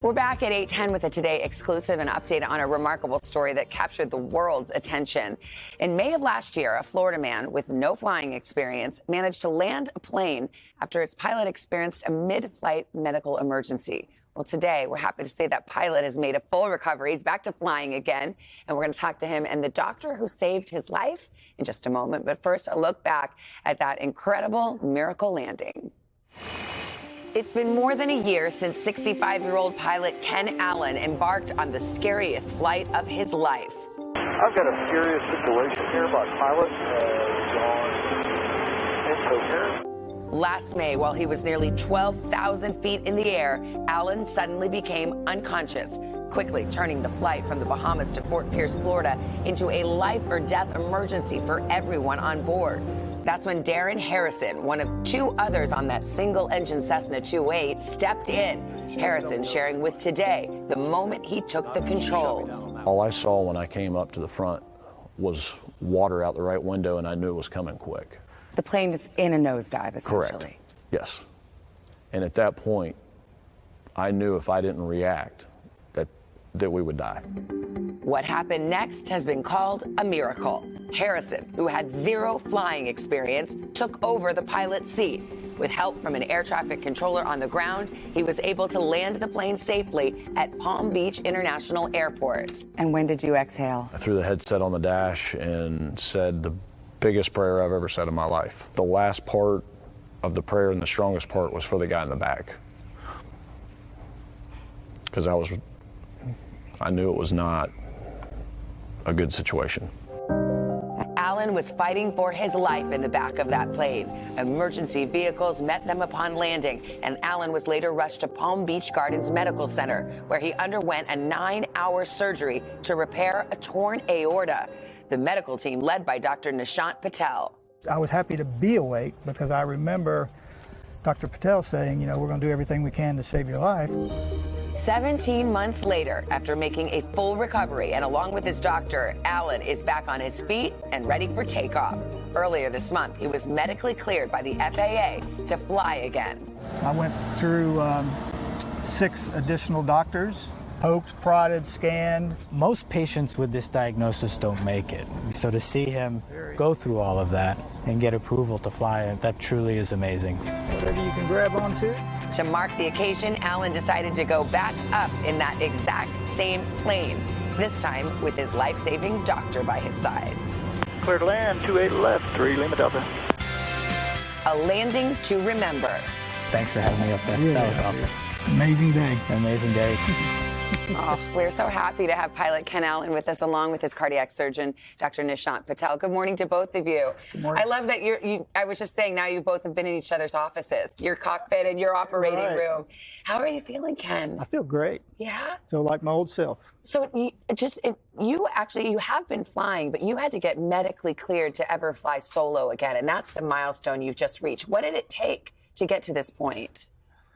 We're back at 8:10 with a Today exclusive, an update on a remarkable story that captured the world's attention. In May of last year, a Florida man with no flying experience managed to land a plane after its pilot experienced a mid-flight medical emergency. Well, today, we're happy to say that pilot has made a full recovery. He's back to flying again, and we're going to talk to him and the doctor who saved his life in just a moment. But first, a look back at that incredible miracle landing. It's been more than a year since 65-year-old pilot Ken Allen embarked on the scariest flight of his life. I've got a serious situation here. My pilot has gone incoherent. Last May, while he was nearly 12,000 feet in the air, Allen suddenly became unconscious, quickly turning the flight from the Bahamas to Fort Pierce, Florida, into a life-or-death emergency for everyone on board. That's when Darren Harrison, one of two others on that single-engine Cessna 208, stepped in. Harrison sharing with Today the moment he took the controls. All I saw when I came up to the front was water out the right window, and I knew it was coming quick. The plane is in a nosedive, essentially. Correct. Yes. And at that point, I knew if I didn't react, that we would die. What happened next has been called a miracle. Harrison, who had zero flying experience, took over the pilot's seat. With help from an air traffic controller on the ground, he was able to land the plane safely at Palm Beach International Airport. And when did you exhale? I threw the headset on the dash and said the biggest prayer I've ever said in my life. The last part of the prayer and the strongest part was for the guy in the back. Because I knew it was not a good situation. Allen was fighting for his life in the back of that plane. Emergency vehicles met them upon landing, and Allen was later rushed to Palm Beach Gardens Medical Center, where he underwent a 9-hour surgery to repair a torn aorta. The medical team, led by Dr. Nishant Patel. I was happy to be awake because I remember Dr. Patel saying, we're going to do everything we can to save your life. 17 months later, after making a full recovery and along with his doctor, Allen is back on his feet and ready for takeoff. Earlier this month, he was medically cleared by the FAA to fly again. I went through 6 additional doctors, poked, prodded, scanned. Most patients with this diagnosis don't make it. So to see him go through all of that and get approval to fly, that truly is amazing. Whatever you can grab onto. To mark the occasion, Allen decided to go back up in that exact same plane, this time with his life-saving doctor by his side. Clear to land, 28 left, 3 Lima Delta. A landing to remember. Thanks for having me up there. That was awesome. Amazing day. Amazing day. Oh, we're so happy to have pilot Ken Allen with us, along with his cardiac surgeon, Dr. Nishant Patel. Good morning to both of you. Good morning. I love that I was just saying, now you both have been in each other's offices, your cockpit and your operating room. How are you feeling, Ken? I feel great. Yeah? Feel like my old self. So you have been flying, but you had to get medically cleared to ever fly solo again, and that's the milestone you've just reached. What did it take to get to this point?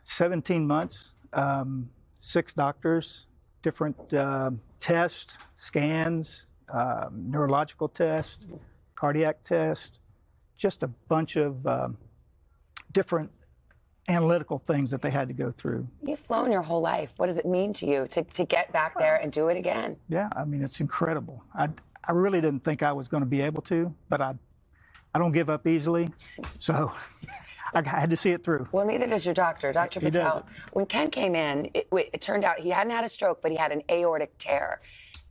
17 months, 6 doctors, different tests, scans, neurological tests, cardiac tests, just a bunch of different analytical things that they had to go through. You've flown your whole life. What does it mean to you to get back there and do it again? Yeah, I mean, it's incredible. I really didn't think I was going to be able to, but I don't give up easily, so I had to see it through. Well, neither does your doctor, Dr. Patel. When Ken came in, it turned out he hadn't had a stroke, but he had an aortic tear,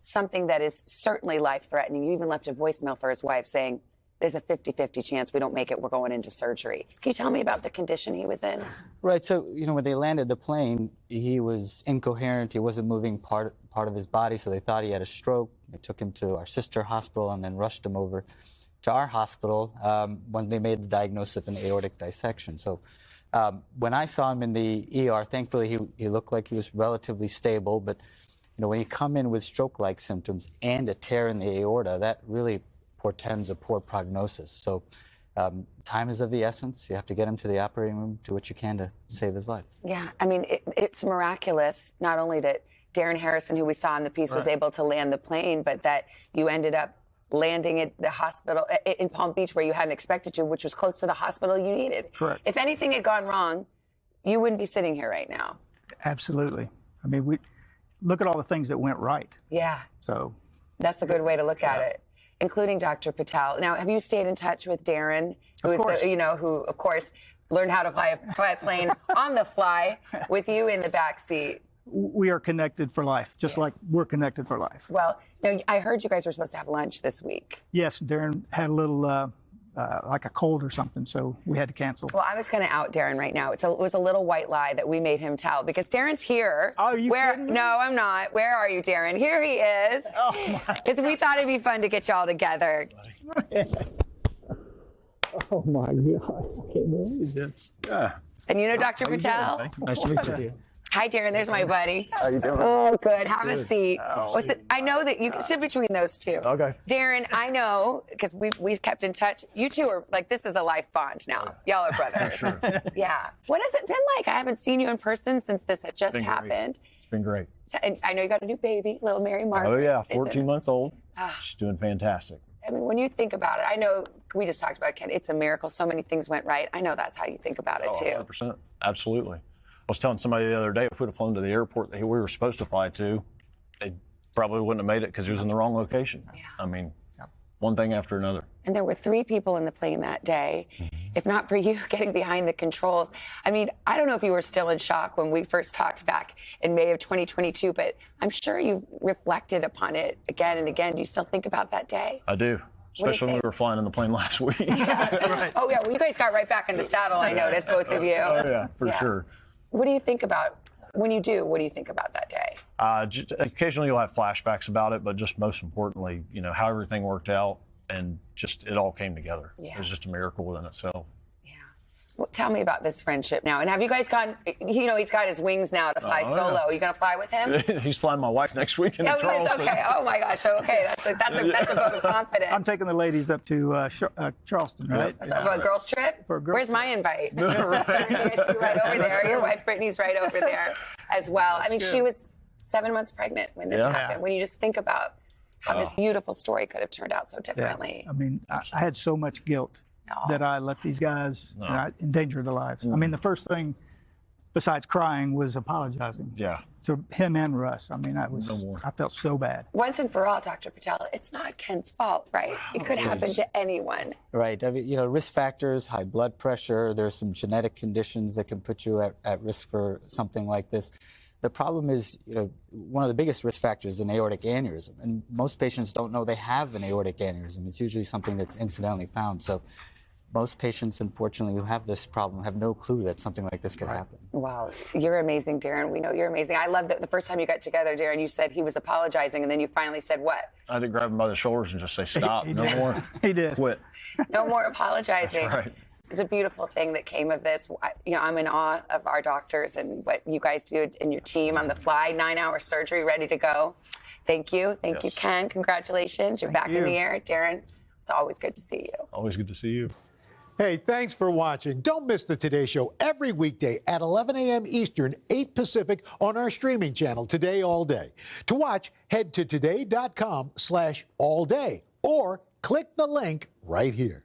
something that is certainly life-threatening. You even left a voicemail for his wife saying, there's a 50-50 chance we don't make it, we're going into surgery. Can you tell me about the condition he was in? Right, so, when they landed the plane, he was incoherent, he wasn't moving part of his body, so they thought he had a stroke. They took him to our sister hospital and then rushed him over to our hospital when they made the diagnosis of an aortic dissection. So when I saw him in the ER, thankfully he looked like he was relatively stable, but when you come in with stroke-like symptoms and a tear in the aorta, that really portends a poor prognosis. So time is of the essence. You have to get him to the operating room, do what you can to save his life. Yeah, I mean, it's miraculous, not only that Darren Harrison, who we saw in the piece, was able to land the plane, but that you ended up landing at the hospital in Palm Beach where you hadn't expected to, which was close to the hospital you needed. Correct. If anything had gone wrong, you wouldn't be sitting here right now. Absolutely. I mean, we look at all the things that went right. Yeah. So That's a good way to look at it, including Dr. Patel. Now, have you stayed in touch with Darren, who Of is course. who, of course, learned how to fly a plane on the fly with you in the back seat? we are connected for life, just like we're connected for life. Well, now, I heard you guys were supposed to have lunch this week. Yes, Darren had a little, like a cold or something, so we had to cancel. Well, I was going to out Darren right now. It was a little white lie that we made him tell because Darren's here. Are you kidding me? No, I'm not. Where are you, Darren? Here he is. Oh, my. Because we thought it'd be fun to get y'all together. Oh, my God. I can't believe this. Yeah. And you know Dr. Patel? Nice to meet you. Hi, Darren. There's my buddy. How you doing? Oh, good. Have a seat. I know that you can sit between those two. Okay. Darren, I know, because we've kept in touch. You two are like, this is a life bond now. Y'all are brothers. Sure. Yeah. What has it been like? I haven't seen you in person since this had just Been great. happened. It's been great. And I know you got a new baby, little Mary Margaret. Oh, yeah, Is it- 14 months old. Ah. She's doing fantastic. I mean, when you think about it, I know we just talked about Ken. It's a miracle. So many things went right. I know that's how you think about it, Oh, too. 100%. Absolutely. I was telling somebody the other day, if we'd have flown to the airport that we were supposed to fly to, they probably wouldn't have made it because he was in the wrong location. Yeah. I mean, one thing after another. And there were 3 people in the plane that day. If not for you getting behind the controls. I mean, I don't know if you were still in shock when we first talked back in May of 2022, but I'm sure you've reflected upon it again and again. Do you still think about that day? I do. What do you Especially when we think? were flying in the plane last week. Oh, yeah. Well, you guys got right back in the saddle, I noticed, both of you. Oh, yeah, for Yeah. sure. What do you think about, when you do, what do you think about that day? Occasionally you'll have flashbacks about it, but just most importantly, how everything worked out and just it all came together. Yeah. It was just a miracle within itself. Yeah. Well, tell me about this friendship now. And have you guys gone, he's got his wings now to fly Oh, solo. yeah. Are you going to fly with him? He's flying my wife next week in Oh, Charleston. okay. Oh, my gosh. So, okay. That's a vote of confidence. I'm taking the ladies up to Charleston, right? So for a girls' trip? For a girls' Where's my invite? Right over there. Your wife Brittany's right over there as well. I mean, she was 7 months pregnant when this Yeah. happened. When you just think about how this beautiful story could have turned out so differently. I mean, I had so much guilt that I let these guys endanger their lives. I mean, the first thing besides crying was apologizing. Yeah. To him and Russ. I mean, I felt so bad. Once and for all, Dr. Patel, it's not Ken's fault, right? It could happen to anyone. Right. I mean, risk factors, high blood pressure, there's some genetic conditions that can put you at risk for something like this. The problem is, one of the biggest risk factors is an aortic aneurysm. And most patients don't know they have an aortic aneurysm. It's usually something that's incidentally found. So most patients, unfortunately, who have this problem have no clue that something like this could happen. Wow. You're amazing, Darren. We know you're amazing. I love that the first time you got together, Darren, you said he was apologizing, and then you finally said what? I had to grab him by the shoulders and just say, stop, He no did. more. He did. Quit. No more apologizing. That's right. It's a beautiful thing that came of this. I'm in awe of our doctors and what you guys do and your team on the fly, 9-hour surgery, ready to go. Thank you. Thank you, Ken. Congratulations. You're back in the air. Darren, it's always good to see you. Always good to see you. Hey, thanks for watching. Don't miss the Today Show every weekday at 11 a.m. Eastern, 8 Pacific on our streaming channel, Today All Day. To watch, head to today.com/allday or click the link right here.